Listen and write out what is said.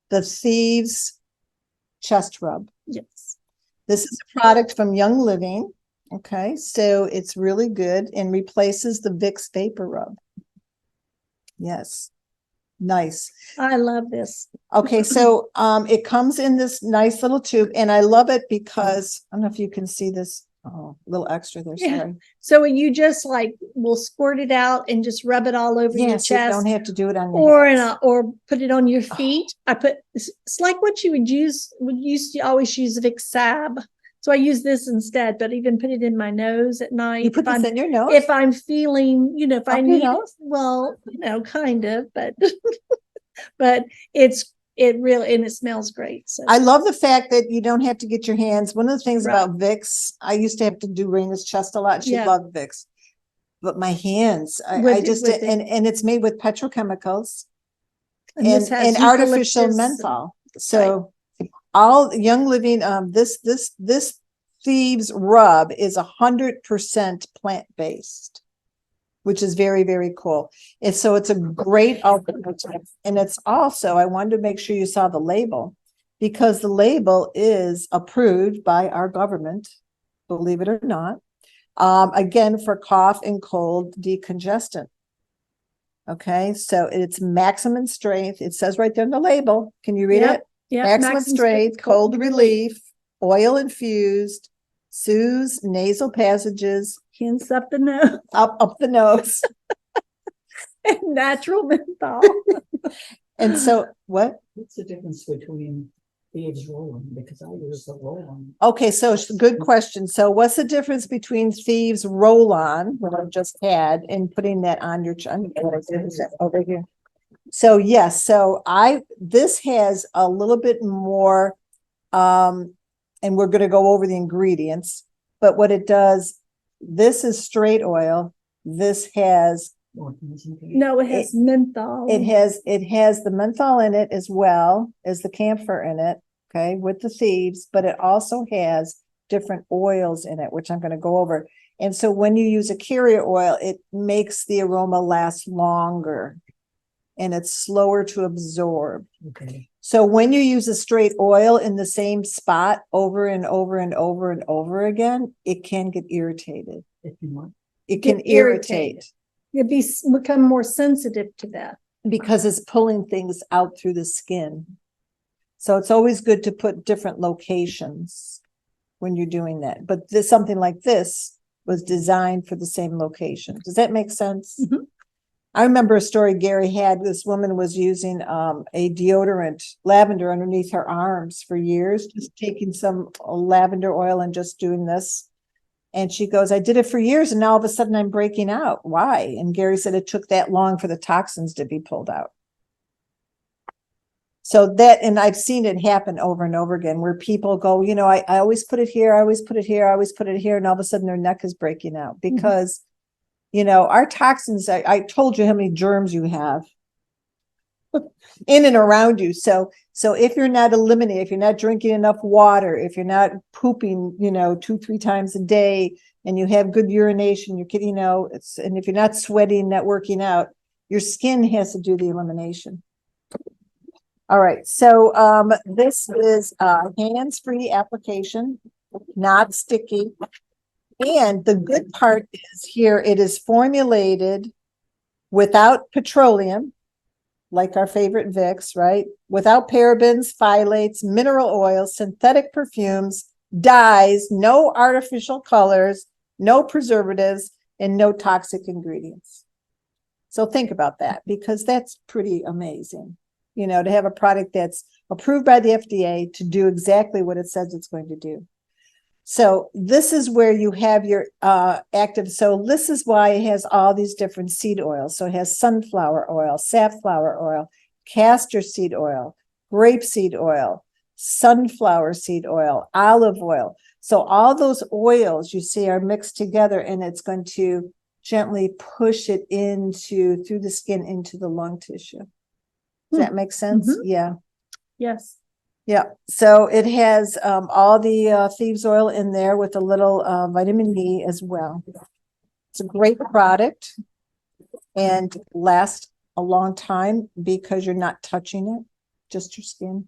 the Thieves Chest Rub. Yes. This is a product from Young Living. Okay, so it's really good and replaces the Vicks Vapor Rub. Yes, nice. I love this. Okay, so it comes in this nice little tube, and I love it because I don't know if you can see this. Oh, a little extra there. Yeah. Sorry. So you just like will squirt it out and just rub it all over your Yes, you chest, don't have to do it on your hands. or put it on your feet. It's like what you would used to always use Vicks Sab. So I use this instead, but even put it in my nose at night. You put this in your nose? If I'm feeling, if I Up your need, nose? well, kind of, but but it really, and it smells great. So I love the fact that you don't have to get your hands. One of the things Right. about Vicks, I used to have to do Raina's chest a lot. She Yeah. loved Vicks. But my hands, With it- and it's made with petrochemicals and this has and artificial eucalyptus menthol. So all Young Living, this Thieves Rub is 100% plant-based, which is very, very cool. And so it's a great alternative. And it's also, I wanted to make sure you saw the label, because the label is approved by our government, believe it or not. Again, for cough and cold decongestant. Okay, so it's maximum strength. It says right there in the label. Can you read Yep, it? yep, Maximum strength, cold relief, oil infused, soothes nasal passages, hints up the nose, up the nose. and natural menthol. And so what? What's the difference between Thieves Roll-On? Because I use the Roll-On. Okay, so good question. So what's the difference between Thieves Roll-On, what I just had, and putting that on your over here? So yes, this has a little bit more, and we're going to go over the ingredients, but what it does, this is straight oil. This has No, it has menthol. It has the menthol in it as well as the camphor in it, okay, with the Thieves, but it also has different oils in it, which I'm going to go over. And so when you use a carrier oil, it makes the aroma last longer and it's slower to absorb. Okay. So when you use a straight oil in the same spot over and over and over and over again, it can get irritated. It can irritate. You'd become more sensitive to that. Because it's pulling things out through the skin. So it's always good to put different locations when you're doing that. But something like this was designed for the same location. Does that make sense? Mm-hmm. I remember a story Gary had. This woman was using a deodorant, lavender, underneath her arms for years, just taking some lavender oil and just doing this. And she goes, I did it for years and now all of a sudden I'm breaking out. Why? And Gary said it took that long for the toxins to be pulled out. So and I've seen it happen over and over again where people go, I always put it here, I always put it here, I always put it here. And all of a sudden their neck is breaking out because, our toxins, I told you how many germs you have in and around you. So if you're not eliminating, if you're not drinking enough water, if you're not pooping, 2-3 times a day, and you have good urination, you're getting, and if you're not sweating, not working out, your skin has to do the elimination. All right. So this is a hands-free application, not sticky. And the good part is here, it is formulated without petroleum, like our favorite Vicks, right? Without parabens, phthalates, mineral oils, synthetic perfumes, dyes, no artificial colors, no preservatives, and no toxic ingredients. So think about that, because that's pretty amazing, to have a product that's approved by the FDA to do exactly what it says it's going to do. So this is where you have your active. So this is why it has all these different seed oils. So it has sunflower oil, safflower oil, castor seed oil, grapeseed oil, sunflower seed oil, olive oil. So all those oils you see are mixed together, and it's going to gently push it through the skin into the lung tissue. Does that make sense? Mm-hmm. Yeah. Yes. Yeah, so it has all the Thieves oil in there with a little vitamin E as well. It's a great product and lasts a long time because you're not touching it. just your skin.